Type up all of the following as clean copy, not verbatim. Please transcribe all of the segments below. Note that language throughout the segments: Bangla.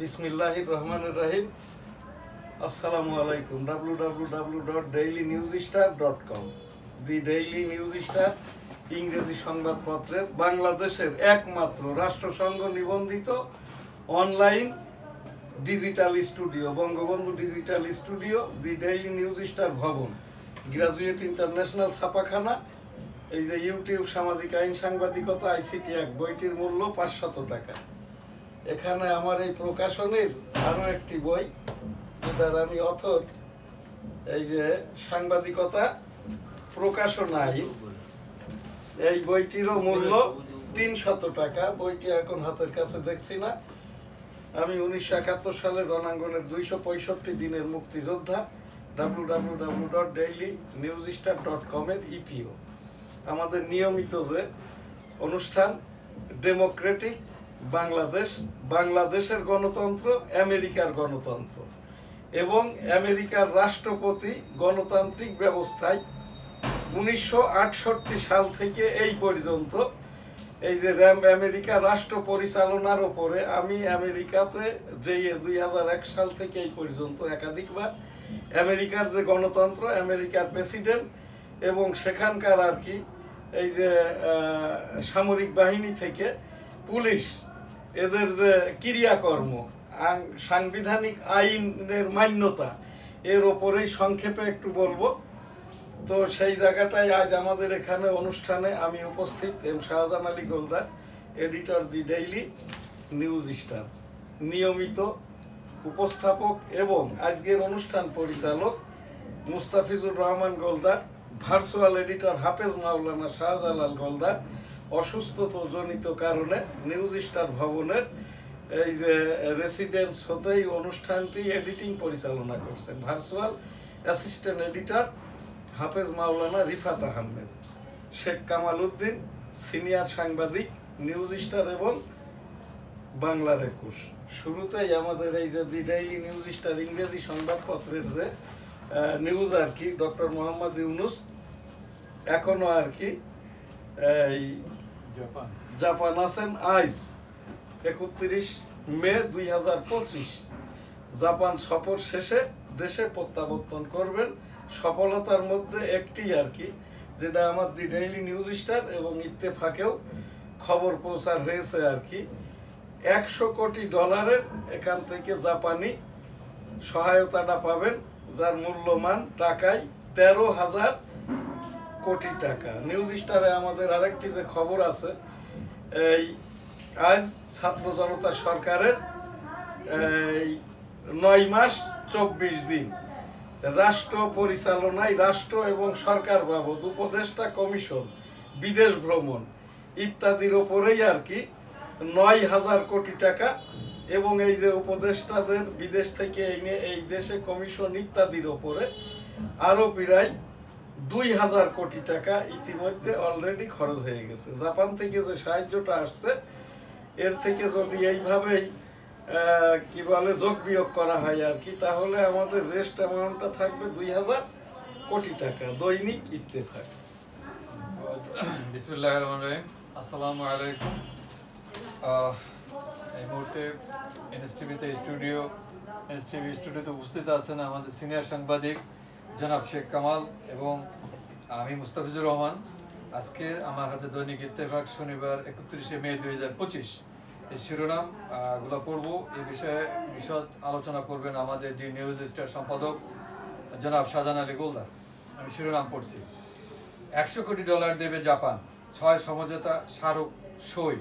বিসমিল্লাহির রহমানির রহিম। আসসালামু আলাইকুম। www.dailynewsstar.com দি ডেইলি নিউজ স্টার ইংরেজি সংবাদপত্রের বাংলাদেশের একমাত্র রাষ্ট্রসংঘ নিবন্ধিত online digital studio, Bangabandhu digital studio, the daily news star ভবন, গ্রাজুয়েট ইন্টারন্যাশনাল ছাপাখানা। এই যে ইউটিউব সামাজিক আইন সাংবাদিকতা আইসিটি এক বইটির মূল্য 500 টাকা। এখানে আমার এই প্রকাশনের আরো একটি বই, যেটার আমি অথর, এই যে সাংবাদিকতা প্রকাশন আইন, এই বইটিরও মূল্য 300 টাকা। বইটি এখন হাতের কাছে দেখছি না। আমি 1971 সালে রণাঙ্গনের 265 দিনের মুক্তিযোদ্ধা। www.dailynewsstar.com এর ইপিও। আমাদের নিয়মিত যে অনুষ্ঠান ডেমোক্রেটিক বাংলাদেশ, বাংলাদেশের গণতন্ত্র, আমেরিকার গণতন্ত্র এবং আমেরিকার রাষ্ট্রপতি গণতান্ত্রিক ব্যবস্থায় 1968 সাল থেকে এই পর্যন্ত এই যে আমেরিকা রাষ্ট্র পরিচালনার উপরে আমি আমেরিকাতে যে 2001 সাল থেকে এই পর্যন্ত একাধিকবার আমেরিকার যে গণতন্ত্র, আমেরিকার প্রেসিডেন্ট এবং সেখানকার আর কি এই যে সামরিক বাহিনী থেকে পুলিশ, এদের যে ক্রিয়াকর্ম, সাংবিধানিক আইনের মান্যতা, এর ওপরেই সংক্ষেপে একটু বলবো। তো সেই জায়গাটায় আজ আমাদের এখানে অনুষ্ঠানে আমি উপস্থিত এম শাহজাহান আলী গোলদার, এডিটর দি ডেইলি নিউজ স্টার, নিয়মিত উপস্থাপক এবং আজকের অনুষ্ঠান পরিচালক মুস্তাফিজুর রহমান গোলদার, ভার্চুয়াল এডিটর হাফেজ মাওলানা শাহজালাল গোলদার অসুস্থতাজনিত কারণে নিউজ স্টার ভবনের এই যে রেসিডেন্স হতেই অনুষ্ঠানটি এডিটিং পরিচালনা করছেন। ভার্চুয়াল অ্যাসিস্ট্যান্ট এডিটর হাফেজ মাওলানা রিফাত আহমেদ, শেখ কামাল উদ্দিন সিনিয়র সাংবাদিক, নিউজ স্টার এবং বাংলার 21। শুরুতেই আমাদের এই যে দি ডেইলি নিউজ স্টার ইংরেজি সংবাদপত্রের যে নিউজ আর কি, ডক্টর মোহাম্মদ ইউনুস এখনো আর কি এই জাপান আছেন। আজ 31 মে 2025 জাপান সফর শেষে দেশে প্রত্যাবর্তন করবেন। সফলতার মধ্যে একটি আর কি, যেটা আমার দি ডেইলি নিউজ স্টার এবং ইত্তেফাকেও খবর প্রচার হয়েছে আর কি, $100 কোটি এখান থেকে জাপানি সহায়তাটা পাবেন, যার মূল্যমান টাকায় 13,000 কোটি টাকা। নিউজ স্টারে আমাদের আরেকটি যে খবর আছে, এই আজ ছাত্র জনতা সরকারের এই 9 মাস 24 দিন রাষ্ট্র পরিচালনায়, রাষ্ট্র এবং সরকার বাবদ উপদেষ্টা কমিশন, বিদেশ ভ্রমণ ইত্যাদির ওপরেই আর কি 9,000 কোটি টাকা এবং এই যে উপদেষ্টাদের বিদেশ থেকে এনে এই দেশে কমিশন ইত্যাদির ওপরে আরো প্রায় 2,000 কোটি টাকা ইতিমধ্যে অলরেডি খরচ হয়ে গেছে। জাপান থেকে যে সাহায্যটা আসছে, এর থেকে যদি এইভাবেই কি বলে যোগ বিয়োগ করা হয় আর কি, তাহলে আমাদের রেস্ট অ্যামাউন্টটা থাকবে 2,000 কোটি টাকা। দৈনিক ইত্তেফাক। বিসমিল্লাহির রহমানির রহিম। আসসালামু আলাইকুম। এই মুহূর্তে এনএসটিভিতে স্টুডিওতে উপস্থিত আছেন আমাদের সিনিয়র সাংবাদিক জনাব শেখ কামাল এবং আমি মুস্তাফিজুর রহমান। আজকে আমার হাতে দৈনিক ইত্তেফাক, শনিবার 31 মে 2025। এই শিরোনাম গুলো পড়ব। এই বিষয়ে বিশদ আলোচনা করবেন আমাদের দি নিউজ স্টার সম্পাদক জনাব শাহজাহান আলী গোলদার। আমি শিরোনাম পড়ছি। $100 কোটি দেবে জাপান, 6 সমঝোতা স্মারক সই।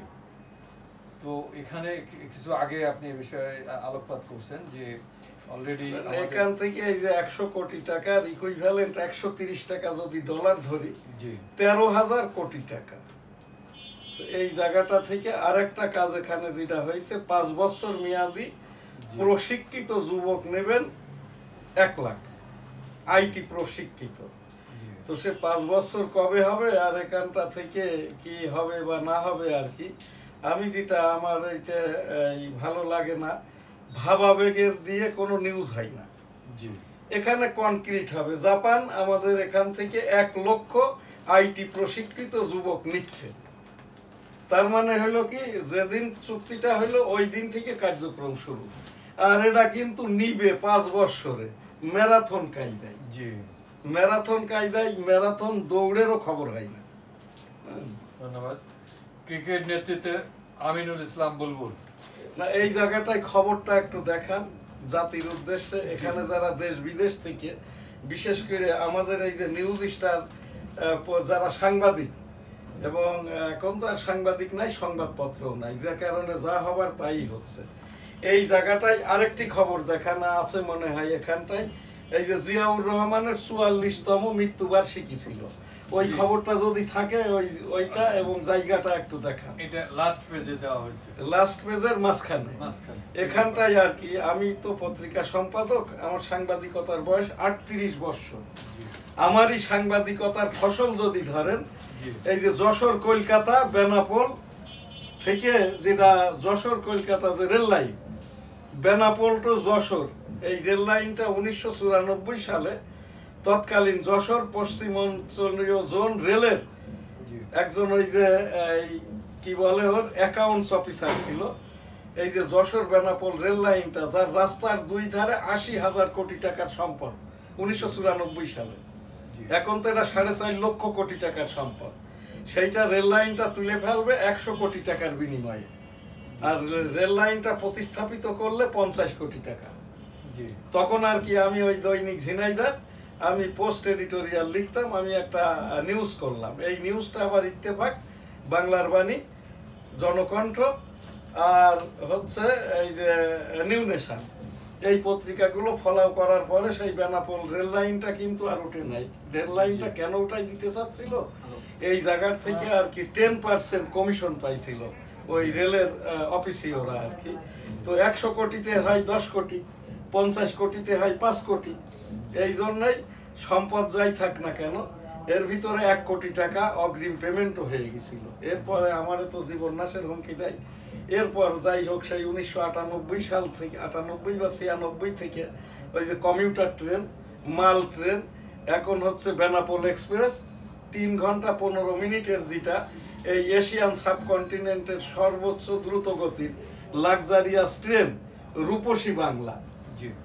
তো এখানে কিছু আগে আপনি এই বিষয়ে আলোকপাত করছেন যে অলরেডি এখান থেকে এই যে 100 কোটি টাকার ইকুইভ্যালেন্ট 130 টাকা যদি ডলার ধরি, 13,000 কোটি টাকা। তো এই জায়গাটা থেকে আরেকটা কাজ এখানে যেটা হয়েছে, 5 বছর মেয়াদি প্রশিক্ষিত যুবক নেবেন 1 লাখ, আইটি প্রশিক্ষিত। তো সে 5 বছর কবে হবে আর এখানটা থেকে কি হবে বা না হবে আর কি, আমি যেটা আমার এটা ভালো লাগে না, ভাবাবেগের দিয়ে কোনো নিউজ হয় না। এখানে কনক্রিট হবে। জাপান আমাদের এখান থেকে 1 লক্ষ আইটি প্রশিক্ষিত যুবক নিচ্ছে। তার মানে হলো কি, যেদিন চুক্তিটা হলো ওই দিন থেকে কার্যক্রম শুরু। আর এটা কিন্তু নিবে 5 বছরে ম্যারাথন কায়দায়। জি, ম্যারাথন কায়দায়, ম্যারাথন দৌড়েরও খবর হয় না। ধন্যবাদ। ক্রিকেট নেতৃত্বে আমিনুল ইসলাম বুলবুল। না, এই জায়গাটায় খবরটা একটু দেখান জাতির উদ্দেশ্যে। এখানে যারা দেশ বিদেশ থেকে, বিশেষ করে আমাদের এই যে নিউজ স্টার যারা সাংবাদিক, এবং এখন তো আর সাংবাদিক নাই, সংবাদপত্রও নাই, যে কারণে যা হবার তাই হচ্ছে। এই জায়গাটায় আরেকটি খবর দেখানো আছে মনে হয় এখানটায়, এই যে জিয়াউর রহমানের 44তম মৃত্যুবার্ষিকী ছিল, ওই খবরটা যদি থাকে ওইটা এবং জায়গাটা একটু দেখা। এটা লাস্ট পেজে দেওয়া হয়েছে, লাস্ট পেজের মাঝখানে এখানটাই আর কি। আমি তো পত্রিকা সম্পাদক, আমার সাংবাদিকতার বয়স 38 বছর। আমারই সাংবাদিকতার ফসল যদি ধরেন, এই যে যশোর কলকাতা বেনাপোল থেকে, যেটা যশোর কলকাতা যে rail line, Benapole to Jessore, এই রেল লাইনটা 1994 সালে তৎকালীন যশোর পশ্চিমাঞ্চলীয় জোন রেলের একজন ওই যে কি বলে ওর অ্যাকাউন্টস অফিসার ছিল। এই যে যশোর বেনাপোল রেল লাইনটা, যার রাস্তার দুই ধারে 80,000 কোটি টাকার সম্পদ 1994 সালে, এখন তো এটা 4.5 লক্ষ কোটি টাকার সম্পদ। সেইটা রেল লাইনটা তুলে ফেলবে 100 কোটি টাকার বিনিময়ে, আর রেল লাইনটা প্রতিস্থাপিত করলে 50 কোটি টাকা। তখন আর কি আমি ওই দৈনিক ঝিনাইদহ, আমি পোস্ট এডিটোরিয়াল লিখতাম, আমি একটা নিউজ করলাম। এই নিউজটা আবার ইত্তেফাক, বাংলার বাণী, জনকণ্ঠ, আর হচ্ছে এই যে নিউ নেশন, এই পত্রিকাগুলো ফলাও করার পরে সেই বেনাপোল রেল লাইনটা কিন্তু আর ওঠে নাই। রেল লাইনটা কেন ওটাই দিতে চাচ্ছিল, এই জায়গার থেকে আর কি 10% কমিশন পাইছিল ওই রেলের অফিসিয়রা আর কি। তো 100 কোটিতে হয় 10 কোটি, 50 কোটিতে হয় 5 কোটি। এই জন্যই সম্পদ যাই থাক না কেন, এর ভিতরে 1 কোটি টাকা অগ্রিম পেমেন্টও হয়ে গেছিল। এরপরে আমারে তো জীবন নাশের হুমকি দেয়। এরপর যাই হোক, সেই 1998 সাল থেকে, 98 বা 96 থেকে ওই যে কমিউটার ট্রেন, মাল ট্রেন, এখন হচ্ছে বেনাপোল এক্সপ্রেস, 3 ঘন্টা 15 মিনিটের, যেটা এই এশিয়ান সাবকন্টিনেন্টের সর্বোচ্চ দ্রুত গতির লাক্সারিয়াস ট্রেন রূপসী বাংলা,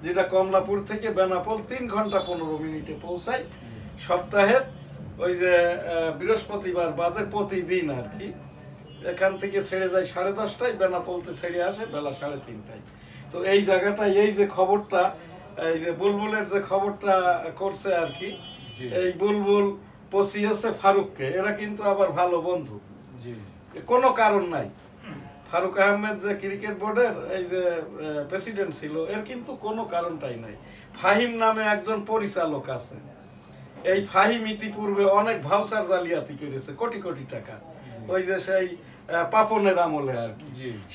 যেটা কমলাপুর থেকে বেনাপোল 3 ঘন্টা 15 মিনিটে পৌঁছায়। সপ্তাহের ওই যে বৃহস্পতিবার বাদে প্রতিদিন আর কি। এখান থেকে ছেড়ে যায় 10:30টায়, বেনাপোলতে ছেড়ে আসে বেলা 3:30টায়। তো এই জায়গাটায় এই যে খবরটা, এই যে বুলবুলের যে খবরটা করছে আর কি, এই বুলবুল পচিয়েছে ফারুককে। এরা কিন্তু আবার ভালো বন্ধু, কোনো কারণ নাই। ফারুক আহমেদ যে ক্রিকেট বোর্ডের এই যে প্রেসিডেন্ট ছিল, এর কিন্তু কোনো কারণটাই নাই। ফাহিম নামে একজন পরিচালক আছে, এই ফাহিম ইতিপূর্বে অনেক ভাউচার জালিয়াতি করেছে কোটি কোটি টাকা, ওই যে সেই পাপনের আমলে আর কি।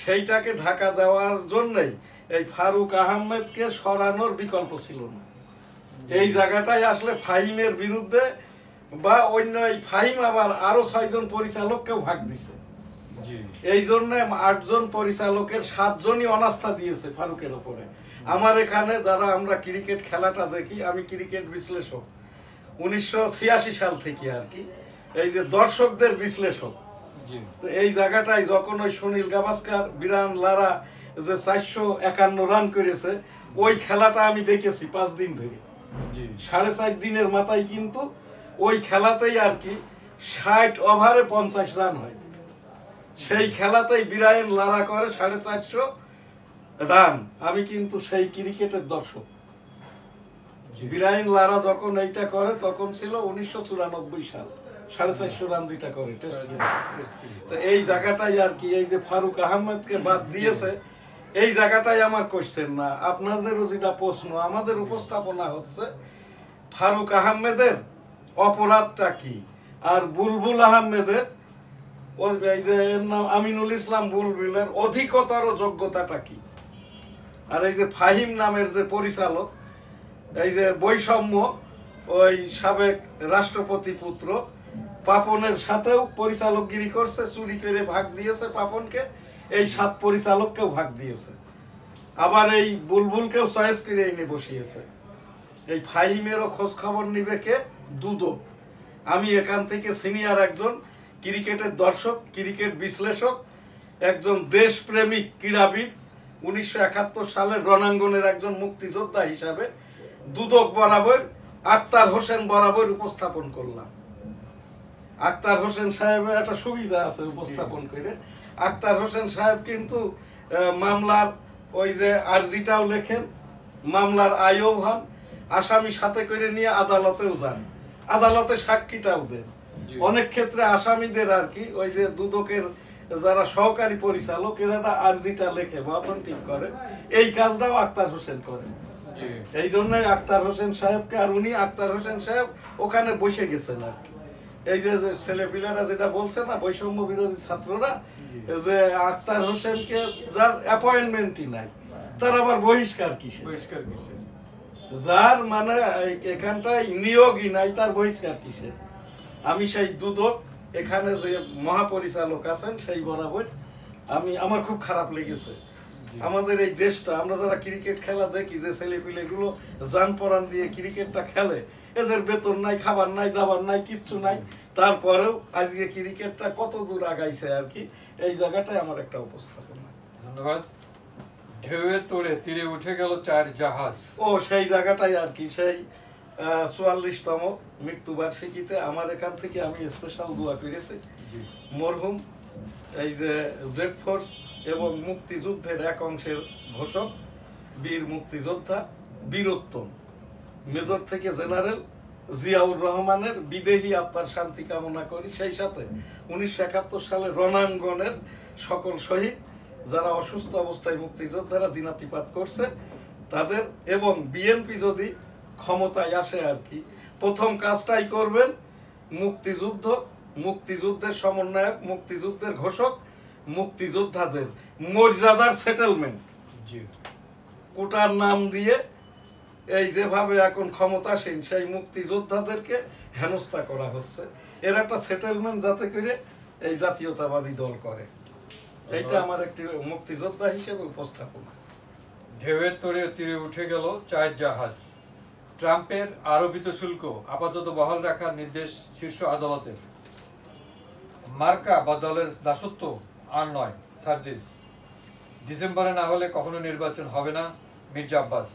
সেইটাকে ঢাকা দেওয়ার জন্যই এই ফারুক আহমেদকে সরানোর বিকল্প ছিল না। এই জায়গাটায় আসলে ফাহিমের বিরুদ্ধে বা অন্য, এই ফাহিম আবার আরো 6 জন পরিচালককেও ভাগ দিছে। এই জন্য 8 জন পরিচালকের 7 জনই অনাস্থা দিয়েছে ফারুকের উপরে। আমার এখানে যারা আমরা ক্রিকেট খেলাটা দেখি, আমি ক্রিকেট বিশ্লেষক 1986 সাল থেকে আর কি, এই যে দর্শকদের বিশ্লেষক। তো এই জায়গাটায় যখন ওই সুনীল গাভাস্কার, বিরান লারা যে 451 রান করেছে, ওই খেলাটা আমি দেখেছি 5 দিন ধরে। 4.5 দিনের মাথায় কিন্তু ওই খেলাতেই আর কি 60 ওভারে 50 রান হয়। সেই খেলাতেই বিরায়ন লারা করে 450 রান। আমি কিন্তু সেই ক্রিকেটের দর্শক। বিরায়ন লারা যখন এইটা করে তখন ছিল 1994 সাল, 450 রান দুইটা করে। তো এই জায়গাটাই আর কি, এই যে ফারুক আহমেদকে বাদ দিয়েছে, এই জায়গাটাই আমার কোশ্চেন না, আপনাদেরও যেটা প্রশ্ন, আমাদের উপস্থাপনা হচ্ছে ফারুক আহমেদের অপরাধটা কি, আর বুলবুল আহমেদের এই যে নাম আমিনুল ইসলাম বুলবুলের অধিকতর যোগ্যতাটা কি। আর এই যে ফাহিম নামের যে পরিচালক, এই যে বৈষম্য, ওই সাবেক রাষ্ট্রপতি পুত্র পাপনের সাথেও পরিচালকগিরি করছে, চুরি করে ভাগ দিয়েছে পাপনকে, এই 7 পরিচালককেও ভাগ দিয়েছে, আবার এই বুলবুলকেও চয়েস করে এনে বসিয়েছে। এই ফাহিমেরও খোঁজ খবর নিবে কে? দুদক। আমি এখান থেকে সিনিয়র একজন ক্রিকেটের দর্শক, ক্রিকেট বিশ্লেষক, একজন দেশপ্রেমিক ক্রীড়াবিদ, 1971 সালের রণাঙ্গনের একজন মুক্তিযোদ্ধা হিসাবে দুদক বরাবর আক্তার হোসেন বরাবর উপস্থাপন করলাম। আক্তার হোসেন সাহেবের একটা সুবিধা আছে উপস্থাপন করে। আক্তার হোসেন সাহেব কিন্তু মামলার ওই যে আর্জিটাও লেখেন, মামলার আয়ও হন, আসামি সাথে করে নিয়ে আদালতেও যান, আদালতে সাক্ষীটাও দেন। অনেক ক্ষেত্রে আসামিদের আর কি ওই যে দুদকের যারা সহকারী পরিচালক এরা আর্জিটা লেখে বা অথেন্টিক করে, এই কাজটাও আক্তার হোসেন করে। এই জন্যই আক্তার হোসেন সাহেবকে, আর উনি আক্তার হোসেন সাহেব ওখানে বসে গেছেন আর কি। এই যে ছেলেপিলারা যেটা বলছে না, বৈষম্য বিরোধী ছাত্ররা, যে আক্তার হোসেনকে যার অ্যাপয়েন্টমেন্টই নাই তার আবার বহিষ্কার কিসে, যার মানে এখানটায় নিয়োগই নাই তার বহিষ্কার কিসে। আমি সেই দুদক এখানে যে মহাপরিচালক আছেন সেই বরাবর আমার খুব খারাপ লেগেছে। আমাদের এই দেশটা, আমরা যারা ক্রিকেট খেলা দেখি, যে ছেলেপিলেগুলো জান পরান দিয়ে ক্রিকেটটা খেলে, এদের বেতন নাই, খাবার নাই, দাবার নাই, কিচ্ছু নাই, তারপরেও আজকে ক্রিকেটটা কত দূর আগাইছে আর কি, এই জায়গাটায় আমার একটা উপস্থাপনা। ধন্যবাদ। ঢেউয়ে তোড়ে তীরে উঠে গেল 4 জাহাজ। ও সেই জায়গাটাই আর কি, সেই 44তম মৃত্যুবার্ষিকীতে আমার এখান থেকে আমি স্পেশাল দোয়া করেছি মরহুম এই যে জেড ফোর্স এবং মুক্তিযুদ্ধের এক অংশের ঘোষক, বীর মুক্তিযোদ্ধা বীরোত্তম মেজর থেকে জেনারেল জিয়াউর রহমানের বিদেহী আত্মার শান্তি কামনা করি। সেই সাথে 1971 সালে রণাঙ্গনের সকল শহীদ যারা অসুস্থ অবস্থায় মুক্তিযোদ্ধারা দিনাতিপাত করছে তাদের, এবং বিএনপি যদি ক্ষমতায় আসে আর কি, প্রথম কাজটাই করবেন মুক্তিযুদ্ধ, মুক্তিযুদ্ধের সমন্বয়ক, মুক্তিযুদ্ধের ঘোষক, মুক্তিযোদ্ধাদের মর্যাদার সেটেলমেন্ট, কোটার নাম দিয়ে এই যেভাবে এখন ক্ষমতাসীন সেই মুক্তিযোদ্ধাদেরকে হেনস্থা করা হচ্ছে, এর একটা সেটেলমেন্ট যাতে করে এই জাতীয়তাবাদী দল করে, এইটা আমার একটি মুক্তিযোদ্ধা হিসেবে উপস্থাপনা। ঢেউয়ের তোড়ে তীরে উঠে গেল 4 জাহাজ। ট্রাম্পের আরোপিত শুল্ক আপাতত বহাল রাখার নির্দেশ শীর্ষ আদালতের। মার্কা বা দলের দাসত্ব আর নয়, সার্জিস। ডিসেম্বরে না হলে কখনো নির্বাচন হবে না, মির্জা আব্বাস।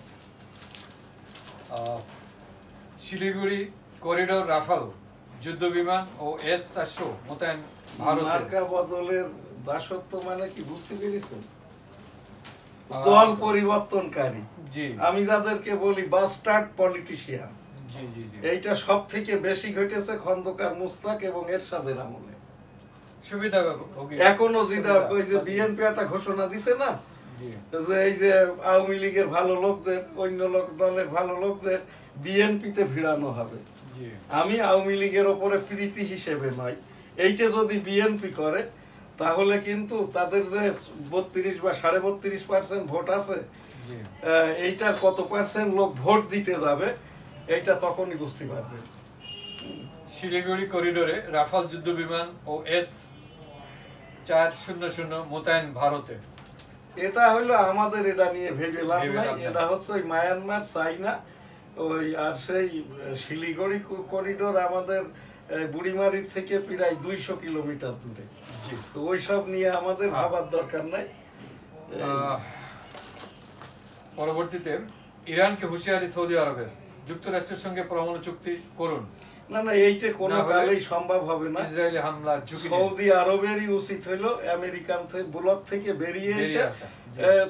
শিলিগুড়ি করিডোর রাফাল যুদ্ধ বিমান ও S-400 মোতায়েন ভারত। মার্কা বদলের দাসত্ব মানে কি বুঝতে পেরেছেন? দল পরিবর্তনকারী। জি, আমি যাদেরকে বলি বাস্টার্ড পলিটিশিয়ান। জি জি জি, এইটা সব থেকে বেশি ঘটেছে খন্দকার মুস্তাক এবং এরশাদের আমলে। সুবিধা এখনো যেটা ওই যে বিএনপি একটা ঘোষণা দিছে না, যে এই যে আওয়ামী লীগের ভালো লোকদের, অন্য দলের ভালো লোকদের বিএনপিতে ভিড়ানো হবে। আমি আওয়ামী লীগের ওপরে প্রীতি হিসেবে নয়, এইটা যদি বিএনপি করে তাহলে কিন্তু তাদের যে 32 বা 32.5% ভোট আছে, এইটার কত পার্সেন্ট লোক ভোট দিতে যাবে এইটা তখনই বুঝতে পারবে। শিলিগুড়ি করিডোরে রাফাল যুদ্ধ বিমান ও S-400 মোতায়েন ভারতে। এটা হলো আমাদের, এটা নিয়ে ভেবে লাভ নাই। এটা হচ্ছে ওই মায়ানমার, চাইনা, ওই আর সেই শিলিগুড়ি করিডোর আমাদের বুড়িমারির থেকে প্রায় 200 কিলোমিটার দূরে। তো ওইসব নিয়ে আমাদের ভাবার দরকার নাই। পরবর্তীতে ইরানকে হুঁশিয়ারি সৌদি আরবের, যুক্তরাষ্ট্রের সঙ্গে পরমাণু চুক্তি করুন। না না, এইটা কোনো কালেই সম্ভব হবে না। ইসরায়েলি হামলা, সৌদি আরবেরই উচিত হইলো আমেরিকান বুলক থেকে বেরিয়ে এসে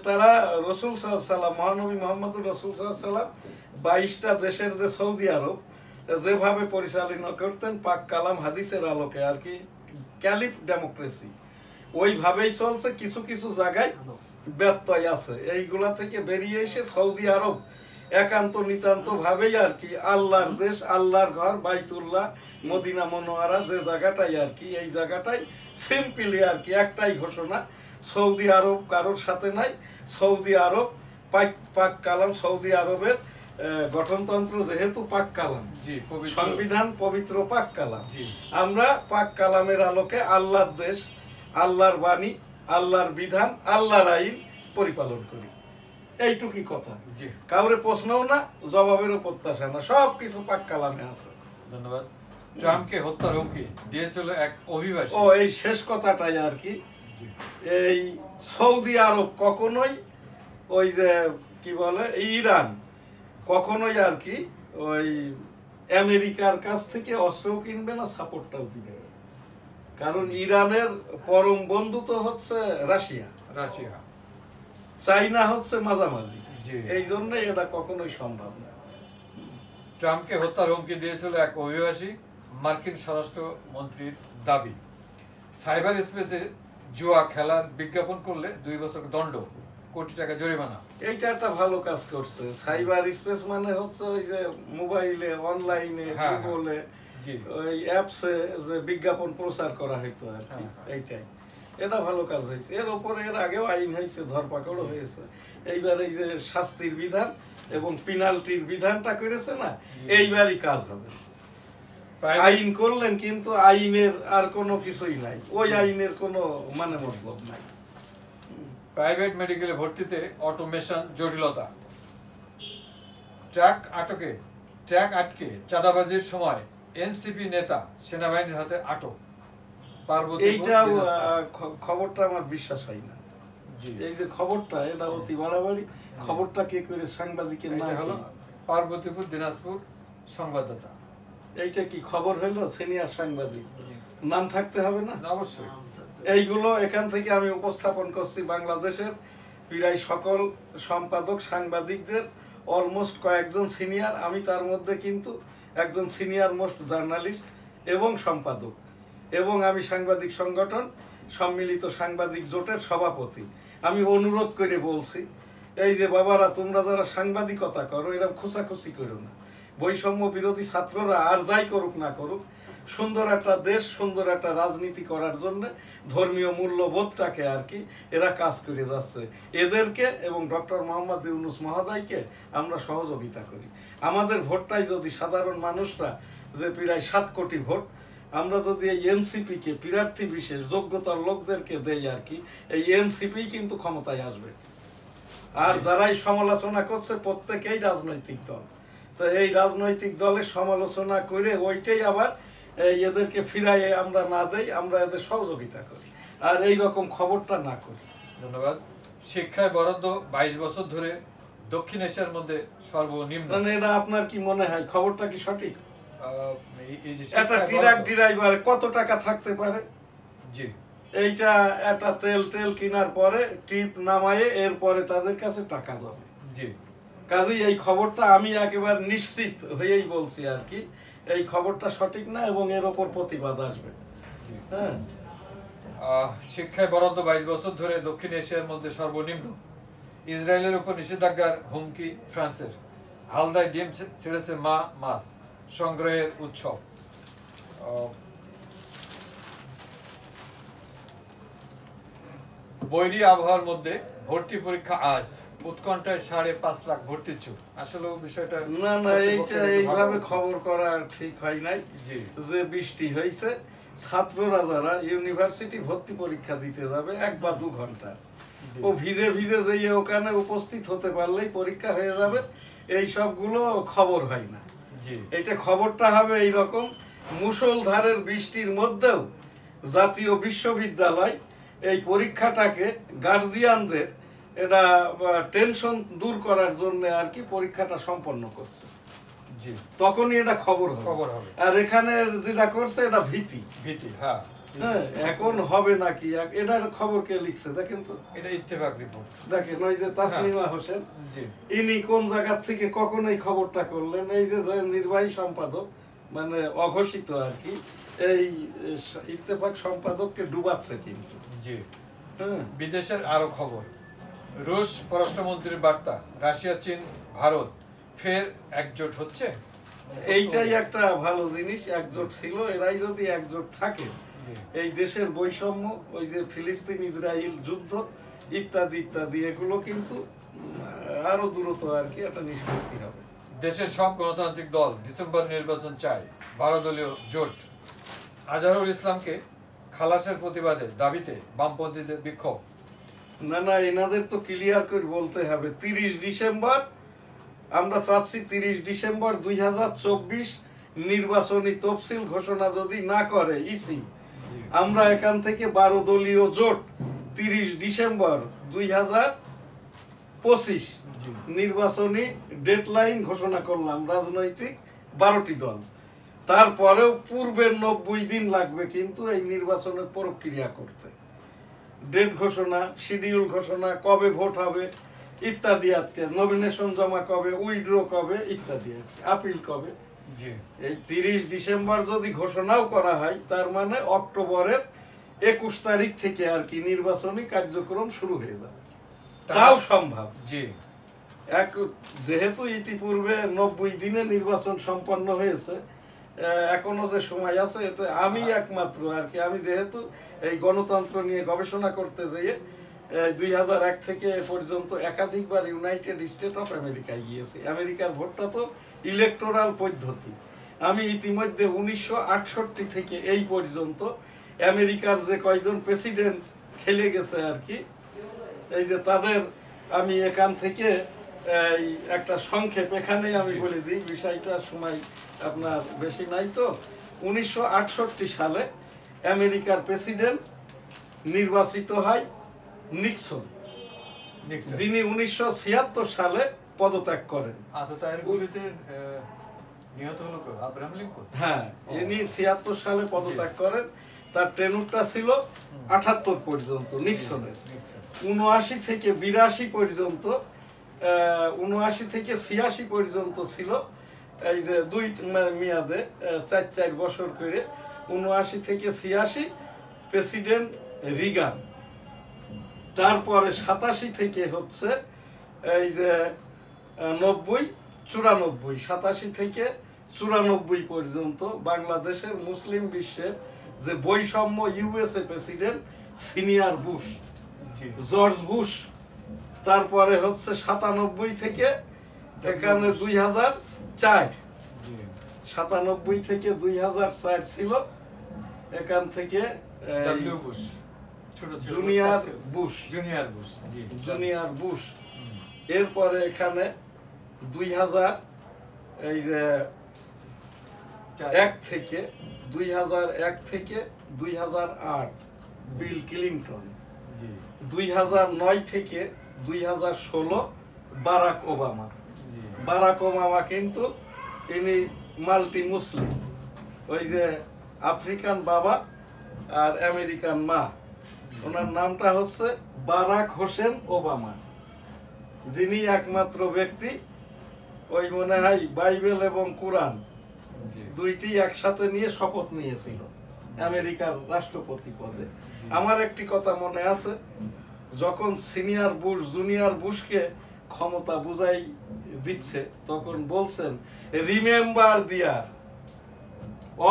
তারা রসুল সাল্লাল্লাহু, মহানবী মুহাম্মদুর রাসূল সাল্লাল্লাহু আলাইহি ওয়াসাল্লাম 22টা দেশের যে সৌদি আরব যেভাবে পরিচালনা করতেন পাক কালাম হাদিসের আলোকে আর কি, ক্যালিফ ডেমোক্রেসি ওইভাবেই চলছে। কিছু কিছু জায়গায় ব্যত্যয় আছে, এইগুলা থেকে বেরিয়ে এসে সৌদি আরব একান্ত নিতান্ত ভাবেই আর কি আল্লাহর দেশ, আল্লাহর ঘর, বাইতুল্লাহ, মদিনা মনোয়ারা যে জায়গাটাই আর কি, এই জায়গাটাই সিম্পলি আর কি একটাই ঘোষণা, সৌদি আরব কারোর সাথে নাই। সৌদি আরব পাক কালাম, সৌদি আরবের গঠনতন্ত্র যেহেতু পাক কালাম, সংবিধান পবিত্র পাক কালাম, আমরা পাক কালামের আলোকে আল্লাহর দেশ, আল্লাহর বাণী, আল্লাহর বিধান, আল্লাহর আইন পরিপালন করি। এইটুকুই কথা। কাউরে প্রশ্নও না, জবাবেরও প্রত্যাশা না, সবকিছু পাক কালামে আছে। ধন্যবাদ। ট্রাম্পকে হত্যার হুমকি দিয়েছিল এক অভিবাসী। ও এই শেষ কথাটাই আর কি, এই সৌদি আরব কখনোই ওই যে কি বলে ইরান কখনোই আর কি ওই আমেরিকার কাছ থেকে অস্ত্রও কিনবে না, সাপোর্টটাও দিবে না। কারণ ইরানের পরম বন্ধু তো হচ্ছে রাশিয়া, চাইনা হচ্ছে মাঝামাঝি, এই জন্য এটা কখনোই সম্ভব না। ট্রাম্পকে হত্যার হুমকি দিয়েছিল এক অভিবাসী, মার্কিন স্বরাষ্ট্র মন্ত্রীর দাবি। সাইবার স্পেসে জুয়া খেলার বিজ্ঞাপন করলে 2 বছর দণ্ড, কোটি টাকা জরিমানা। এইটা একটা ভালো কাজ করছে। সাইবার স্পেস মানে হচ্ছে ওই যে মোবাইলে, অনলাইনে, গুগলে, ওই অ্যাপসে যে বিজ্ঞাপন প্রচার করা হইতো আর কি, এইটাই। এটা ভালো কাজ হয়েছে। এর উপরে এর আগেও আইন হয়েছে, ধরপাকড়ও হয়েছে। এইবার এই যে শাস্তির বিধান এবং পেনাল্টির বিধানটা করেছে না, এইবারই কাজ হবে। আইন করলেন কিন্তু আইনের আর কোনো কিছুই নাই, ওই আইনের কোনো মানে মতলব নাই। প্রাইভেট মেডিকেলে ভর্তিতে অটোমেশন জটিলতা। ট্রাক আটকে চাঁদাবাজির সময় এনসিপি নেতা সেনাবাহিনীর হাতে আটক। এইটাও খবরটা আমার বিশ্বাস হয় না। এই যে খবরটা, এটা অতি বাড়াবাড়ি। খবরটা কে করে? সাংবাদিকের নাম হলো পার্বতীপুর দিনাজপুর সংবাদদাতা। এইটা কি খবর হলো? সিনিয়র সাংবাদিক নাম থাকতে হবে না? অবশ্যই। এইগুলো এখান থেকে আমি উপস্থাপন করছি বাংলাদেশের প্রায় সকল সম্পাদক সাংবাদিকদের, অলমোস্ট কয়েকজন সিনিয়র, আমি তার মধ্যে কিন্তু একজন সিনিয়র মোস্ট জার্নালিস্ট এবং সম্পাদক, এবং আমি সাংবাদিক সংগঠন সম্মিলিত সাংবাদিক জোটের সভাপতি। আমি অনুরোধ করে বলছি, এই যে বাবারা, তোমরা যারা সাংবাদিকতা করো, এরকম খোঁচাখুচি করো না। বৈষম্য বিরোধী ছাত্ররা আর যাই করুক না করুক, সুন্দর একটা দেশ, সুন্দর একটা রাজনীতি করার জন্য ধর্মীয় মূল্যবোধটাকে আর কি এরা কাজ করে যাচ্ছে। এদেরকে এবং ডক্টর মোহাম্মদ ইউনূস মহোদয়কে আমরা সহযোগিতা করি। আমাদের ভোটটাই যদি সাধারণ মানুষরা, যে প্রায় 7 কোটি ভোট, আমরা যদি এই এনসিপিকে প্রার্থী বিশেষ যোগ্যতার লোকদেরকে দেই আর কি, এই এনসিপি কিন্তু ক্ষমতায় আসবে। আর যারাই সমালোচনা করছে প্রত্যেকেই রাজনৈতিক দল। তো এই রাজনৈতিক দলের সমালোচনা করে ওইটাই আবার এদেরকে ফিরাইয়ে আমরা না দেই, আমরা এদের সহযোগিতা করি, আর এই রকম খবরটা না করি। ধন্যবাদ। শিক্ষায় বরাদ্দ 22 বছর ধরে দক্ষিণ এশিয়ার মধ্যে সর্বনিম্ন। মানে এটা আপনার কি মনে হয় খবরটা কি সঠিক? একটা ট্রাক ড্রাইভার কত টাকা থাকতে পারে? জি, এইটা একটা তেল কেনার পরে টিপ নামায়ে এরপরে তাদের কাছে টাকা যাবে। জি, কাজেই এই খবরটা আমি একেবারে নিশ্চিত হয়েই বলছি আর কি, এই খবরটা সঠিক না এবং এর ওপর প্রতিবাদ আসবে। হ্যাঁ, শিক্ষায় বরাদ্দ 22 বছর ধরে দক্ষিণ এশিয়ার মধ্যে সর্বনিম্ন। ইসরায়েলের উপর নিষেধাজ্ঞার হুমকি ফ্রান্সের। হালদায় ডিম ছেড়েছে মাছ সংগ্রহের উৎসব। বৈরী আবহাওয়ার মধ্যে ভর্তি পরীক্ষা আজ, উৎকণ্ঠায় 5.5 লাখ ভর্তি ইচ্ছুক। আসলে বিষয়টা না এইটা এইভাবে খবর করা ঠিক হয় নাই। যে বৃষ্টি হয়েছে, ছাত্ররা যারা ইউনিভার্সিটি ভর্তি পরীক্ষা দিতে যাবে 1 বা 2 ঘন্টা, ও ভিজে যেয়ে ওখানে উপস্থিত হতে পারলেই পরীক্ষা হয়ে যাবে, এই সবগুলো খবর হয় না। এটা খবরটা হবে এইরকম, মুষলধারের বৃষ্টির মধ্যেও জাতীয় বিশ্ববিদ্যালয় এই পরীক্ষাটাকে গার্জিয়ানদের এটা টেনশন দূর করার জন্য আর কি পরীক্ষাটা সম্পন্ন করছে। তখনই এটা খবর হবে। আর এখানে যেটা করছে এটা ভীতি। হ্যাঁ, এখন হবে নাকি, এটার খবর কে লিখছে দেখেন তো, এটা ইত্তেফাক রিপোর্ট। দেখেন ওই যে তাসলিমা হোসেন, ইনি কোন জায়গা থেকে কখন এই খবরটা করলেন, এই যে নির্বাহী সম্পাদক মানে অঘোষিত আর কি, এই ইত্তেফাক সম্পাদককে ডুবাচ্ছে কিন্তু। জি, বিদেশের আরো খবর। রুশ পররাষ্ট্রমন্ত্রীর বার্তা, রাশিয়া, চীন, ভারত ফের একজোট হচ্ছে। এইটাই একটা ভালো জিনিস, একজোট ছিল। এরাই যদি একজোট থাকে, এই দেশের বৈষম্য, ওই যে ফিলিস্তিন ইসরায়েল যুদ্ধ ইত্যাদি ইত্যাদি, এগুলো কিন্তু আরো দ্রুত আর কি একটা নিষ্পত্তি হবে। দেশের সব গণতান্ত্রিক দল ডিসেম্বর নির্বাচন চায়, 12 দলীয় জোট। আজহারুল ইসলামকে খালাসের প্রতিবাদে দাবিতে বামপন্থীদের বিক্ষোভ। না এনাদের তো ক্লিয়ার করে বলতে হবে, 30 ডিসেম্বর আমরা চাচ্ছি, 30 ডিসেম্বর 2024 নির্বাচনী তফসিল ঘোষণা যদি না করে ইসি, আমরা এখান থেকে 12 দলীয় জোট 30 ডিসেম্বর 2025 নির্বাচনী ডেডলাইন ঘোষণা করলাম, রাজনৈতিক 12টি দল। তারপরেও পূর্বের 90 দিন লাগবে কিন্তু এই নির্বাচনের প্রক্রিয়া করতে, ডেট ঘোষণা, শিডিউল ঘোষণা, কবে ভোট হবে ইত্যাদি, আজকে নমিনেশন জমা কবে, উইথড্র কবে ইত্যাদি, আপিল কবে। এই 30 ডিসেম্বর যদি ঘোষণাও করা হয়, তার মানে অক্টোবরের 21 তারিখ থেকে আর কি নির্বাচনী কার্যক্রম শুরু হয়ে যাবে, তাও সম্ভব। যেহেতু ইতিপূর্বে 90 দিনে নির্বাচন সম্পন্ন হয়েছে, এখনো যে সময় আছে, এতে আমি একমাত্র আর কি, আমি যেহেতু এই গণতন্ত্র নিয়ে গবেষণা করতে যেয়ে 2001 থেকে এ পর্যন্ত একাধিকবার ইউনাইটেড স্টেট অফ আমেরিকায় গিয়েছি। আমেরিকার ভোটটা তো ইলেকটোরাল পদ্ধতি। আমি ইতিমধ্যে 1968 থেকে এই পর্যন্ত আমেরিকার যে কয়জন প্রেসিডেন্ট খেলে গেছে আর কি, এই যে তাদের আমি এখান থেকে এই একটা সংক্ষেপ এখানে আমি বলে দিই, বিষয়টার সময় আপনার বেশি নাই তো। 1968 সালে আমেরিকার প্রেসিডেন্ট নির্বাচিত হয় নিক্সন, যিনি 1976 সালে পদত্যাগ করেন। হ্যাঁ, ইনি 76 সালে পদত্যাগ করেন। তার টেনুরটা ছিল 78 পর্যন্ত নিক্সনের। 79 থেকে 82 পর্যন্ত, 79 থেকে 86 পর্যন্ত ছিল এই যে দুই মেয়াদে 4 বছর করে। 79 থেকে 86 প্রেসিডেন্ট রিগান। তারপরে 87 থেকে হচ্ছে এই যে 90, 94, 87 থেকে 94 পর্যন্ত বাংলাদেশের মুসলিম বিশ্বের যে বৈষম্য USA president senior Bush, George Bush. তারপরে হচ্ছে 97 থেকে এখানে 2004, 97 থেকে 2004 ছিল এখান থেকে জুনিয়র বুশ। এরপরে এখানে 2001 থেকে 2008 বিল ক্লিনটন। 2009 থেকে 2016 বারাক ওবামা। বারাক ওবামা কিন্তু ইনি মাল্টি মুসলিম, ওই যে আফ্রিকান বাবা আর আমেরিকান মা। ওনার নামটা হচ্ছে বারাক হোসেন ওবামা, যিনি একমাত্র ব্যক্তি ওই মনে হয় বাইবেল এবং কোরআন দুইটি একসাথে নিয়ে শপথ নিয়েছিল আমেরিকার রাষ্ট্রপতি পদে। আমার একটি কথা মনে আছে, যখন সিনিয়র বুশ জুনিয়র বুশকে ক্ষমতা বুঝাই দিচ্ছে, তখন বলছেন, রিমেম্বার দিয়ার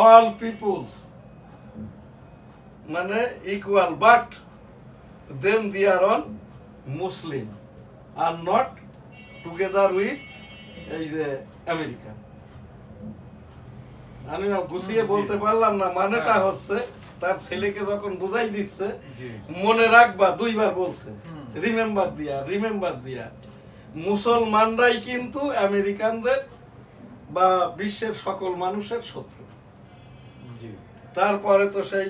অল পিপুলস মানে ইকুয়াল, বাট দেন দিয়ার on Muslim are not together with এই যে আমেরিকা। আমি গুছিয়ে বলতে পারলাম না, মানেটা হচ্ছে তার ছেলেকে যখন বুঝাই দিচ্ছে, মনে রাখবা, 2 বার বলছে রিমেম্বার দিয়া। মুসলমানরাই কিন্তু আমেরিকানদের বা বিশ্বের সকল মানুষের শত্রু। তারপরে তো সেই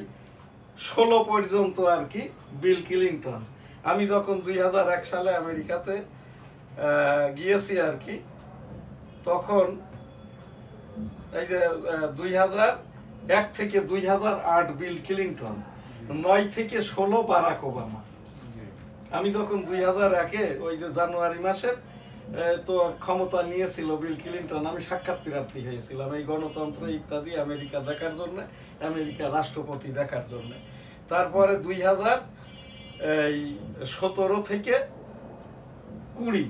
16 পর্যন্ত আর কি বিল ক্লিনটন। আমি যখন 2001 সালে আমেরিকাতে গিয়েছি আর কি, তখন এই যে 2001 থেকে 2008 বিল ক্লিনটন, 9 থেকে 16 বারাক ওবামা। আমি যখন 2001-এ ওই যে জানুয়ারি মাসে তো ক্ষমতা নিয়েছিল বিল ক্লিনটন, আমি সাক্ষাৎ প্রার্থী হয়েছিলাম এই গণতন্ত্র ইত্যাদি আমেরিকা দেখার জন্য, আমেরিকা রাষ্ট্রপতি দেখার জন্য। তারপরে 2017 থেকে 20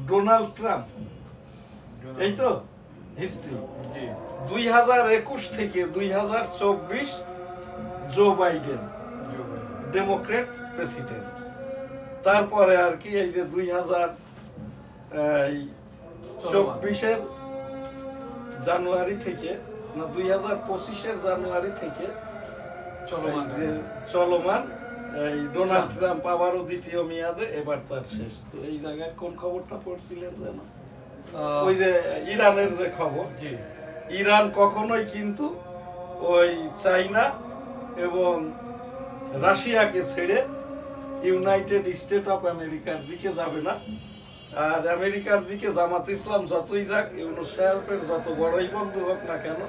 ডোনাল্ড ট্রাম্প, এই তো হিস্ট্রি। 2021 থেকে 2024 জো বাইডেন, ডেমোক্রেট প্রেসিডেন্ট। তারপরে আর কি এই যে 2024-এর জানুয়ারি থেকে না 2025-এর জানুয়ারি থেকে চলমান এই ডোনাল্ড ট্রাম্প আবারও দ্বিতীয় মেয়াদে, এবার তার শেষ। তো এই জায়গায় কোন খবরটা পড়ছিলেন যেন, ওই যে ইরানের যে খবর, ইরান কখনোই কিন্তু ওই চাইনা এবং রাশিয়াকে ছেড়ে ইউনাইটেড স্টেট অফ আমেরিকার দিকে যাবে না। আর আমেরিকার দিকে জামাত ইসলাম যতই যাক, ইউনূস সাহেবের যত বড়ই বন্ধু হোক না কেন,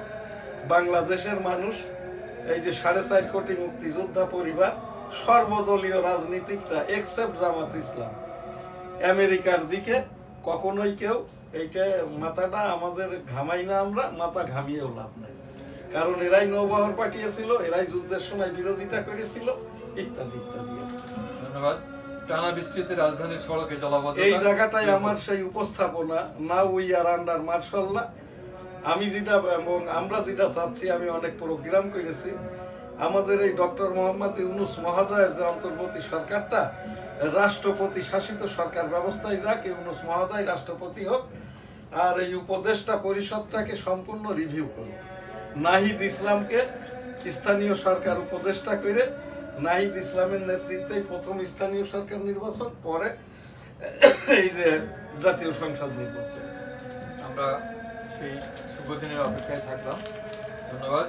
বাংলাদেশের মানুষ, এই যে 4.5 কোটি মুক্তিযোদ্ধা পরিবার, সর্বদলীয় রাজনীতিকরা এক্সেপ্ট জামাত ইসলাম, আমেরিকার দিকে কখনোই কেউ এইটা মাথাটা আমাদের ঘামাই না, আমরা মাথা ঘামিয়েও লাভ নাই। কারণ এরাই নৌবহর পাঠিয়েছিল, এরাই যুদ্ধের সময় বিরোধিতা করেছিল, ইত্যাদি ইত্যাদি। ধন্যবাদ। টানা বৃষ্টিতে রাজধানীর সড়কে জলাবদ্ধতা, এই জায়গাটাই আমার সেই উপস্থাপনা, now we are under martial law. আমি যেটা এবং আমরা যেটা চাচ্ছি, আমি অনেক প্রোগ্রাম করেছি, আমাদের এই ডক্টর মোহাম্মদ ইউনূস মহোদয়ের যে অন্তর্বর্তী সরকারটা রাষ্ট্রপতি শাসিত সরকার ব্যবস্থায় যাক, ইউনূস মহোদয় রাষ্ট্রপতি হোক, আর এই উপদেষ্টা পরিষদটাকে সম্পূর্ণ রিভিউ করুন। নাহিদ ইসলামকে স্থানীয় সরকার উপদেষ্টা করে, নাহিদ ইসলামের নেতৃত্বে প্রথম স্থানীয় সরকার নির্বাচন, পরে এই যে জাতীয় সংসদ নির্বাচন। আমরা সেই শুভ দিনের অপেক্ষায় থাকলাম। ধন্যবাদ।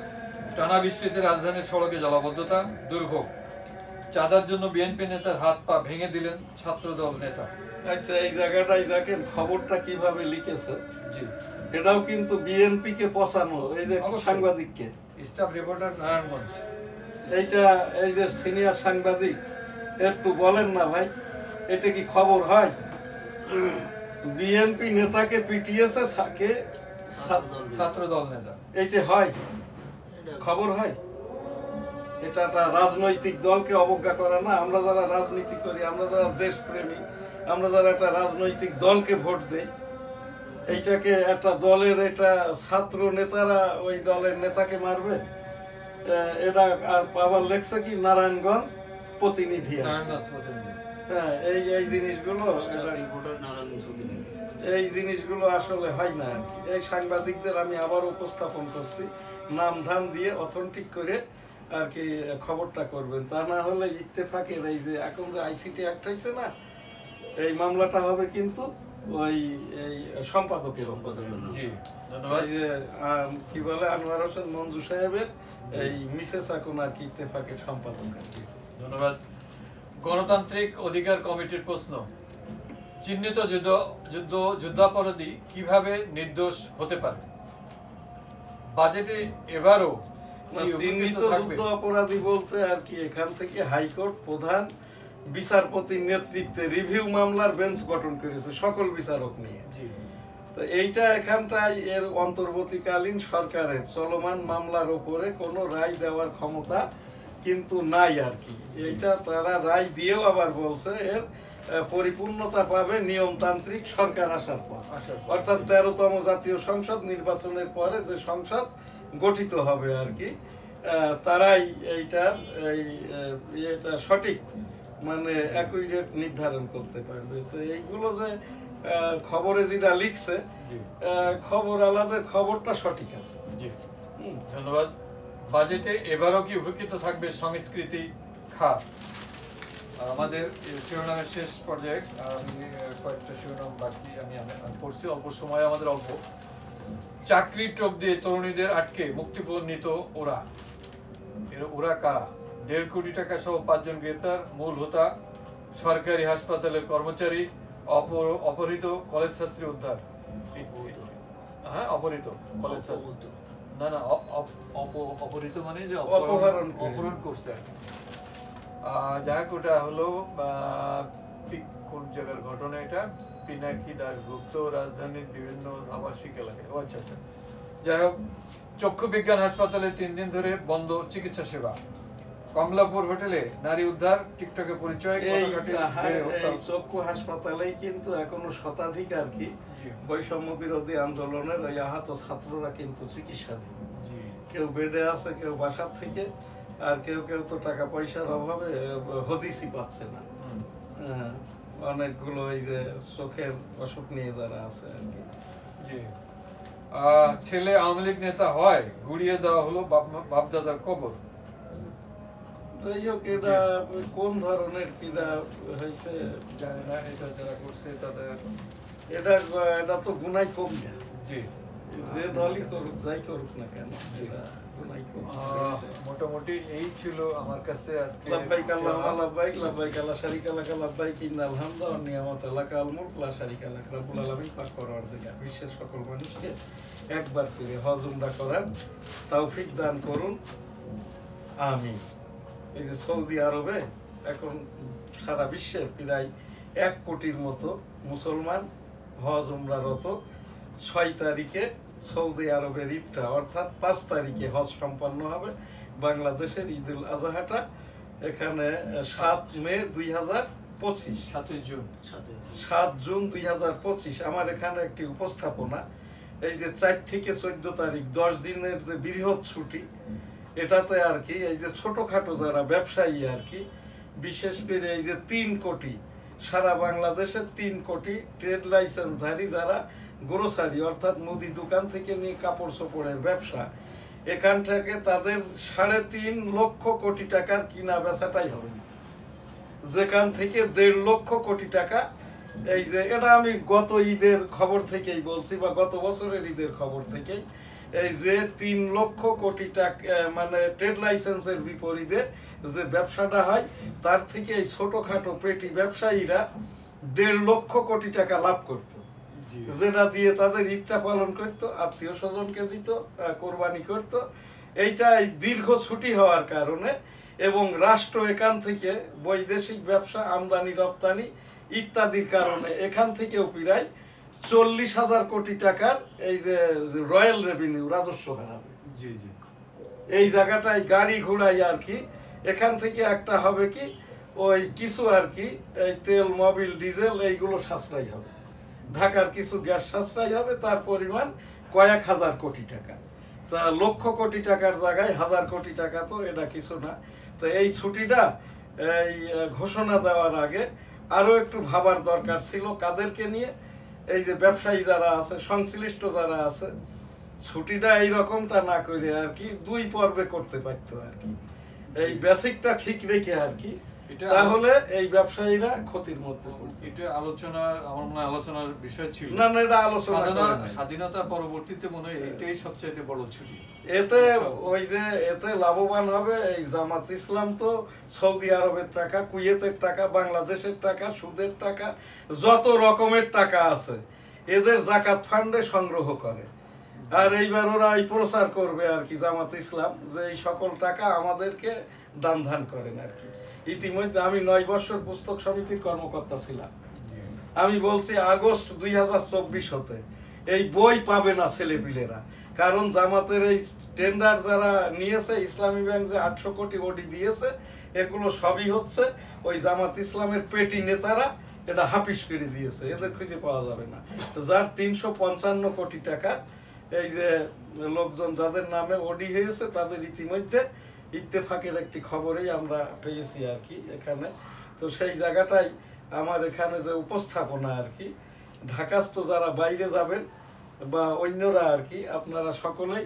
টানা বৃষ্টিতে রাজধানীর সড়কে জলাবদ্ধতা, দুর্ভোগ, চাঁদার জন্য বিএনপি নেতার হাত পা ভেঙে দিলেন ছাত্রদল নেতা। আচ্ছা, এই জায়গাটাই দেখেন খবরটা কিভাবে লিখেছে। জি, এটাও কিন্তু বিএনপি কে পচানো, এই যে অবশ্যই। সাংবাদিককে, স্টাফ রিপোর্টার নারায়ণগঞ্জ। এইটা এই যে সিনিয়র সাংবাদিক, একটু বলেন না ভাই, এটা কি খবর হয়? বিএনপি নেতাকে পিটিয়েছে ছাত্রদল নেতা, এইটা হয়? খবর হয়? এটা একটা রাজনৈতিক দলকে অবজ্ঞা করে না? আমরা যারা রাজনীতি করি, আমরা যারা দেশপ্রেমী, আমরা যারা একটা রাজনৈতিক দলকে ভোট দেই, এইটাকে একটা দলের এটা ছাত্র নেতারা ওই দলের নেতাকে মারবে? এটা আর আবার লেখছে কি নারায়ণগঞ্জ প্রতিনিধি। নারায়ণগঞ্জ প্রতিনিধি। হ্যাঁ, এই এই জিনিসগুলো এই জিনিসগুলো আসলে হয় না আর কি। এই সাংবাদিকদের আমি আবার উপস্থাপন করছি, নাম ধাম দিয়ে অথেন্টিক করে আর কি খবরটা করবেন। তা না হলে ইত্তেফাকের এই যে এখন যে আইসিটি অ্যাক্ট হয়েছে না, এই মামলাটা হবে কিন্তু ওই এই সম্পাদকের উপর। জি, ধন্যবাদ। এই যে কি বলে আনোয়ার হোসেন মঞ্জু সাহেবের এই মিসেস এখন আর কি ইত্তেফাকের সম্পাদক আর কি। ধন্যবাদ। গণতান্ত্রিক অধিকার কমিটির প্রশ্ন, চিহ্নিত যুদ্ধাপরাধী কিভাবে নির্দোষ হতে পারে? বাজেটে এবারও চিহ্নিত যুদ্ধ অপরাধী বলতে আর কি এখান থেকে হাইকোর্ট প্রধান বিচারপতির নেতৃত্বে রিভিউ মামলার বেঞ্চ গঠন করেছে সকল বিচারক নিয়ে। তো এইটা এখানটায় এর অন্তর্বর্তীকালীন সরকারের চলমান মামলার উপরে কোনো রায় দেওয়ার ক্ষমতা কিন্তু নাই আর কি। এইটা তারা রায় দিয়েও আবার বলছে এর পরিপূর্ণতা পাবে নিয়মতান্ত্রিক সরকার আসার পর, অর্থাৎ 13তম জাতীয় সংসদ নির্বাচনের পরে যে সংসদ গঠিত হবে আর কি, তারাই এইটা এটা সঠিক মানে অ্যাকুরেট নির্ধারণ করতে পারবে। তো এইগুলো যে খবরে যেটা লিখছে, খবর আলাদা, খবরটা সঠিক আছে। ধন্যবাদ। বাজেটে এবারও কি উপকৃত থাকবে সংস্কৃতি খাত? আমাদের শিরোনামের শেষ পর্যায়ে কয়েকটা শিরোনাম বাকি, আমি পড়ছি, অল্প সময় আমাদের অল্প। চাকরির টোপ দিয়ে তরুণীদের আটকে মুক্তিপণ নিত ওরা। ওরা কারা? 1.5 কোটি টাকা সহ 5 জন গ্রেপ্তার, মূল হোতা সরকারি হাসপাতালের কর্মচারী, অপহৃত কলেজ ছাত্রী উদ্ধার। হ্যাঁ, অপহৃত কলেজ ছাত্রী, না না অপহৃত মানে যে অপহরণ করছে। যাক, ওটা হলো কোন জায়গার ঘটনা? এটা পিনাকি দাশগুপ্ত রাজধানীর বিভিন্ন আবাসিক এলাকায়। ও আচ্ছা আচ্ছা, যাই হোক। চক্ষু বিজ্ঞান হাসপাতালে 3 দিন ধরে বন্ধ চিকিৎসা সেবা। কমলাপুর হোটেলে নারী উদ্ধার, টিকটকে পরিচয়। চক্ষু হাসপাতালেই কিন্তু এখনো শতাধিক আর কি বৈষম্য বিরোধী আন্দোলনের ওই আহত ছাত্ররা কিন্তু চিকিৎসাধীন। কেউ বেডে আছে, কেউ বাসার থেকে, আর কেউ কেউ তো টাকা পয়সার অভাবে হদিসই পাচ্ছে না। অনেকগুলো এই যে চোখের অসুখ নিয়ে যারা আছে আর কি। ছেলে আওয়ামী লীগ নেতা হয়, গুড়িয়ে দেওয়া হলো বাপদাদার কবর। যাই হোক, এটা কোন ধরনের কিরা হয়েছে জানি না। এটা যারা করছে তাদের এটা তো গুনাই কম না। জি, যে দলই করুক যাই করুক না কেন এরা গুনাই করবে। মোটামুটি এই ছিল আমার কাছে আজকে। লাব্বাইক আল্লাহুম্মা লাব্বাইক, লাব্বাইক লা শারীকা লাক লাব্বাইক, ইন্নাল হামদা ওয়ান নি'মাতা লাকাল মুলক লা শারীকা লাক। রব্বুল আলামিন পাক পরওয়ারদিগার বিশ্বের সকল মানুষকে একবার করে হজ উমরা করার তৌফিক দান করুন, আমিন। এই যে সৌদি আরবে এখন সারা বিশ্বে প্রায় 1 কোটির মতো মুসলমান হজ উমরারত। 6 তারিখে সৌদি আরবের ঈদটা অর্থাৎ 5 তারিখে হজ সম্পন্ন হবে। বাংলাদেশের ঈদুল আজহাটা এখানে 7 মে 2025, 7 জুন 7 জুন 2025। আমার এখানে একটি উপস্থাপনা, এই যে 4 থেকে 14 তারিখ 10 দিনের যে বৃহৎ ছুটি, এটাতে আর কি এই যে ছোটখাটো যারা ব্যবসায়ী আর কি, বিশেষ করে এই যে 3 কোটি সারা বাংলাদেশের 3 কোটি ট্রেড লাইসেন্সধারী যারা গ্রোসারি অর্থাৎ মুদি দোকান থেকে নিয়ে কাপড় চোপড়ের ব্যবসা, এখান থেকে তাদের 3.5 লক্ষ কোটি টাকার কিনা বেচাটাই হবে, যেখান থেকে 1.5 লক্ষ কোটি টাকা। এই যে এটা আমি গত ঈদের খবর থেকেই বলছি বা গত বছরের ঈদের খবর থেকেই, এই যে 3 লক্ষ কোটি টাকা মানে ট্রেড লাইসেন্সের বিপরীতে যে ব্যবসাটা হয়, তার থেকে এই ছোটখাটো পেটি ব্যবসায়ীরা 1.5 লক্ষ কোটি টাকা লাভ করত, যেটা দিয়ে তাদের ঈদটা পালন করত, আত্মীয় স্বজনকে দিত, কোরবানি করত। এইটাই দীর্ঘ ছুটি হওয়ার কারণে এবং রাষ্ট্র এখান থেকে বৈদেশিক ব্যবসা আমদানি রপ্তানি ইত্যাদির কারণে এখান থেকেও প্রায় 40,000 কোটি টাকার এই যে রয়্যাল রেভিনিউ রাজস্ব হারাবে। জি জি, এই জায়গাটায় গাড়ি ঘোড়াই আর কি এখান থেকে একটা হবে কি ওই কিছু আর কি এই তেল মোবিল ডিজেল এইগুলো সাশ্রয় হবে, ঢাকার কিছু গ্যাস সাশ্রয় হবে, তার পরিমাণ কয়েক হাজার কোটি টাকা। তা লক্ষ কোটি টাকার জায়গায় 1000 কোটি টাকা তো এটা কিছু না। তো এই ছুটিটা এই ঘোষণা দেওয়ার আগে আরো একটু ভাবার দরকার ছিল কাদেরকে নিয়ে, এই যে ব্যবসায়ী যারা আছে, সংশ্লিষ্ট যারা আছে, ছুটিটা এই রকমটা না করে আর কি 2 পর্বে করতে পারতো আর কি, এই বেসিকটা ঠিক রেখে আর কি, তাহলে এই ব্যবসায়ীরা ক্ষতির মধ্যে পড়তো। এটা আলোচনা আমার মনে হয় আলোচনার বিষয় ছিল না না, এটা আলোচনা স্বাধীনতা পরবর্তীতে মনে হয় এটাই সবচাইতে বড় ছুটি। এতে ওই যে এতে লাভবান হবে এই জামাত ইসলাম, তো সৌদি আরবের টাকা, কুয়েতের টাকা, বাংলাদেশের টাকা, সুদের টাকা, যত রকমের টাকা আছে এদের জাকাত ফান্ডে সংগ্রহ করে। আর এইবার ওরা এই প্রচার করবে আর কি জামাত ইসলাম যে এই সকল টাকা আমাদেরকে দান ধান করেন আর কি। ইতিমধ্যে আমি 9 বছর পুস্তক সমিতির কর্মকর্তা ছিলাম, আমি বলছি আগস্ট 2024 হতে এই বই পাবে না ছেলেপিলেরা, কারণ জামাতের এই টেন্ডার যারা নিয়েছে, ইসলামী ব্যাংক যে 800 কোটি ওডি দিয়েছে, এগুলো সবই হচ্ছে ওই জামাত ইসলামের পেটি নেতারা এটা হাফিস করে দিয়েছে, এদের খুঁজে পাওয়া যাবে না। যার 355 কোটি টাকা এই যে লোকজন যাদের নামে ওডি হয়েছে তাদের ইতিমধ্যে ইত্তেফাকের একটি খবরেই আমরা পেয়েছি আর কি এখানে। তো সেই জায়গাটাই আমার এখানে যে উপস্থাপনা আর কি, ঢাকাস্থ যারা বাইরে যাবেন বা অন্যরা আর কি, আপনারা সকলেই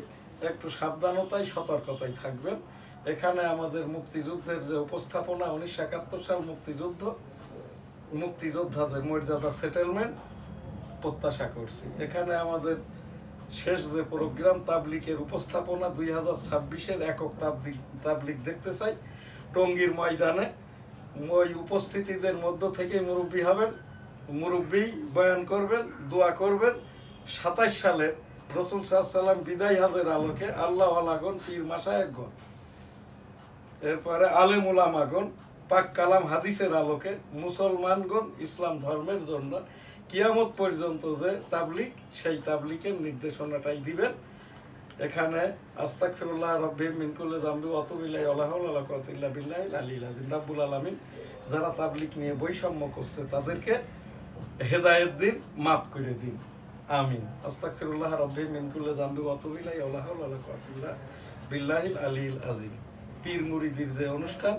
একটু সাবধানতায় সতর্কতায় থাকবেন। এখানে আমাদের মুক্তিযুদ্ধের যে উপস্থাপনা, 1971 সাল মুক্তিযোদ্ধাদের মর্যাদা সেটেলমেন্ট প্রত্যাশা করছি। এখানে আমাদের শেষ যে প্রোগ্রাম তাবলিকের উপস্থাপনা 2026-এর একক তাবলিক দেখতে চাই টঙ্গীর ময়দানে। ওই উপস্থিতিদের মধ্য থেকে মুরব্বী হবেন, মুরব্বী বয়ান করবেন, দোয়া করবেন। 27 সালে রসুল সাল্লাল্লাহু বিদায় হজের আলোকে আল্লাহ আলাগন, পীর মাশায়েখগণ, এরপরে আলেম উলামাগণ পাক কালাম হাদিসের আলোকে মুসলমানগণ ইসলাম ধর্মের জন্য কিয়ামত পর্যন্ত যে তাবলিগ, সেই তাবলিগের নির্দেশনাটাই দিবেন। এখানে আস্তাগফিরুল্লাহ রাব্বি মিন কুল্লি যামবি ওয়া আতুবু ইলাইহি ওয়া লা হাওলা ওয়া লা কুওয়াতা ইল্লা বিল্লাহিল আলিয়্যিল আযীম। রাব্বুল আলামিন যারা তাবলিগ নিয়ে বৈষম্য করছে তাদেরকে হেদায়েত দিন, মাফ করে দিন, আমিন। আস্তাগফিরুল্লাহ রাব্বি মিন কুল্লি যামবি ওয়া আতুবু ইলাইহি ওয়া লা হাওলা ওয়া লা কুওয়াতা ইল্লা বিল্লাহিল আলিয়্যিল আযীম। পীর মুরিদির যে অনুষ্ঠান,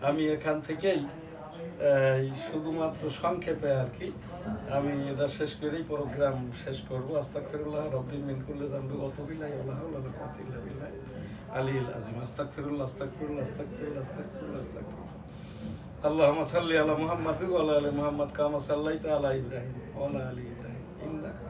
আমি এখান থেকেই শুধুমাত্র সংক্ষেপে আর কি আমি এটা শেষ করেই প্রোগ্রাম শেষ করবো। আস্তাগফিরুল্লাহ রাব্বি মিন কুল্লি যামবি ওয়া আতুবু ইলাইহি ওয়া লা হাওলা ওয়া লা কুওয়াতা ইল্লা বিল্লাহিল আলিয়্যিল আযীম। আস্তাগফিরুল্লাহ আস্তাগফিরুল্লাহ আস্তাগফিরুল্লাহ আস্তাগফিরুল্লাহ আস্তাগফিরুল্লাহ। আল্লাহুম্মা সাল্লি আলা মুহাম্মাদ ওয়া আলা আলি মুহাম্মাদ কামা সাল্লাইতা আলা ইব্রাহিম ওয়া আলা আলি ইব্রাহিম ইন্নাকা